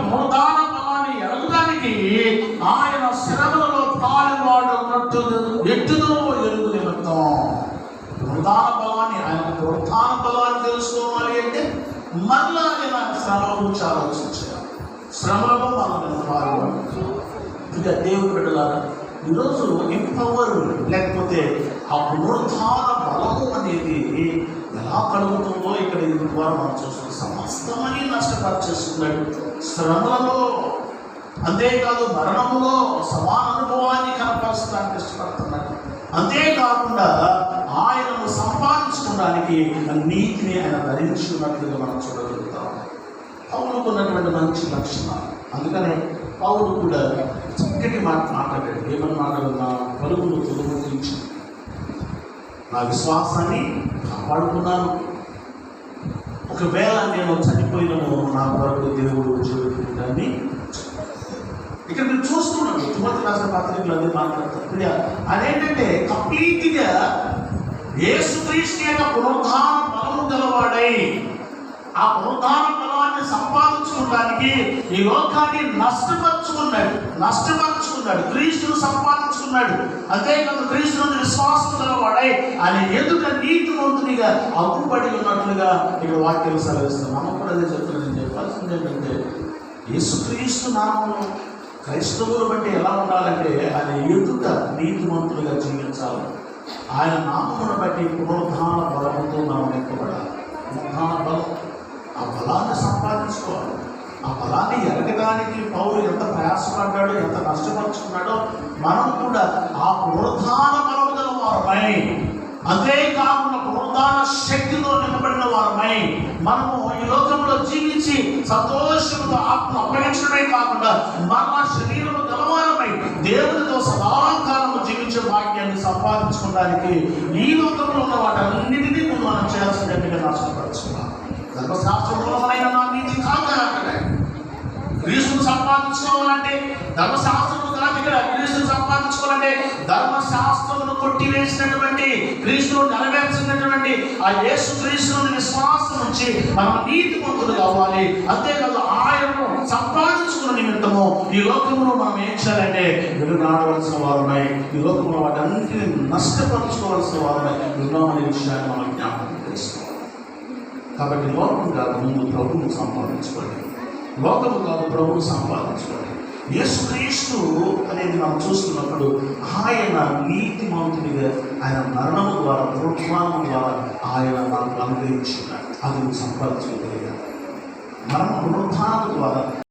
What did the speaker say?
పునరుద్ధాన బలాన్ని ఎరగడానికి ఆయన శ్రమలలో పాలువాడు ఉన్నట్టు ఎట్టుదో ఎరుగు నిమిత్తం పునరుద్ధాన బలాన్ని, ఆయన పునరుద్ధాన బలాన్ని తెలుసుకోవాలి అంటే మరలా ఆయన శ్రమల గురించి ఆలోచించాలి. శ్రమలలో మనం పాల్గొనాలి. ఇంకా దేవుడు బిడ్డలారా, ఈరోజు ఎంపవర్ లేకపోతే ఆ పునరుద్ధాన బలము అనేది ఎలా కలుగుతుందో ఇక్కడ ఇది ద్వారా మనం చూస్తున్నాం. సమస్తమని నష్టపరిచేస్తున్నాడు శ్రమలలో, అంతేకాదు మరణములో సమాన అనుభవాన్ని కనపరచడానికి ఇష్టపడుతున్నాడు. అంతేకాకుండా ఆయనను సంపాదించుకోవడానికి నీతిని ఆయన ధరించుకున్నట్లుగా మనం చూడగలుగుతాం. పౌలుకు ఉన్నటువంటి మంచి లక్షణాలు. అందుకనే పౌలు కూడా చక్కటి మాట మాట్లాడాడు. ఏమని మాట్లాడు? నా పరుగును తొలగించి నా విశ్వాసాన్ని కాపాడుకున్నాను. ఒకవేళ నేను చనిపోయినను నా కొరకు దేవుడు జీవితాన్ని. ఇక్కడ మీరు చూస్తున్నాడు తిమోతి రాసిన పత్రికలు అన్నీ మాట్లాడతారు. అదేంటంటే కంప్లీట్గా యేసుక్రీస్తు యొక్క పునరుద్ధాన బలము గలవాడై ఆ పునరుద్ధాన బలాన్ని సంపాదించుకోవడానికి ఈ లోకాన్ని నష్టపరుచుకున్నాడు. క్రీస్తును సంపాదించుకున్నాడు. అంతేకాదు క్రీస్తును విశ్వాసం గలవాడై ఆయన ఎదుట నీతిమంతునిగా అగ్గుపడి ఉన్నట్లుగా ఇక్కడ వాక్యం సెలవిస్తాం. మనం కూడా అదే చెప్తున్నాను. నేను చెప్పాల్సింది ఏంటంటే యేసుక్రీస్తు నామమును క్రైస్తవులు బట్టి ఎలా ఉండాలంటే ఆయన ఎదుట నీతిమంతులుగా జీవించాలి. ఆయన నామమును బట్టి పునరుద్ధాన బలముతో మనం ఎక్కబడాలి. పునరుద్ధాన బలం, ఆ బలాన్ని సంపాదించుకోవాలి. ఆ బలాన్ని ఎరగడానికి పౌలు ఎంత ప్రయాసపడ్డాడో, ఎంత నష్టపరుచుకున్నాడో మనం కూడా ఆ పునరుద్ధాన బలము గల వారమై, అంతేకాకుండా పునరుద్ధాన శక్తితో నిలబడిన వారమై మనము ఈ లోకంలో జీవించి సంతోషంతో ఆత్మను అప్పగించడమే కాకుండా మన శరీరము గలవారమై దేవునితో సదాకాలము జీవించే భాగ్యాన్ని సంపాదించుకోవడానికి ఈ లోకంలో ఉన్న వాటన్నిటినీ మనం చేయాల్సిందిగా నష్టపరుచుకున్నాం. ధర్మశాస్త్రంలోనైనా నా నీతి కాక క్రీస్తును సంపాదించుకోవాలంటే ధర్మశాస్త్రము కాదు. ఇక్కడ క్రీస్తును సంపాదించుకోవాలంటే ధర్మశాస్త్రమును కొట్టివేసినటువంటి క్రీస్తును నెరవేర్చినటువంటి ఆ యేసు క్రీస్తుని విశ్వాసం నుంచి మనం నీతిమంతులు కావాలి. అంతేకాదు ఆయనను సంపాదించుకున్న నిమిత్తము ఈ లోకంలో మనం ఏం చేయాలంటే వెలుగునాడవలసిన వారమై, ఈ లోకంలో వాటన్నిటిని నష్టపరుచుకోవాల్సిన వారమై ఉన్నామనే విషయాన్ని మనం జ్ఞాపకం చేసుకోవాలి. కాబట్టి లోకం కాదు, ముందు ప్రభువును సంపాదించుకోండి. లోకము కాదు, ప్రభువును సంపాదించుకోండి. యేసుక్రీస్తు అనేది మనం చూస్తున్నప్పుడు ఆయన నీతిమంతుడిగా ఆయన మరణము ద్వారా, పునరుద్ధానము ద్వారా ఆయన మనకు అనుగ్రహించున్నాడు. అది సంపాదించుకోగలిగాడు. మరణ పునరుద్ధానం ద్వారా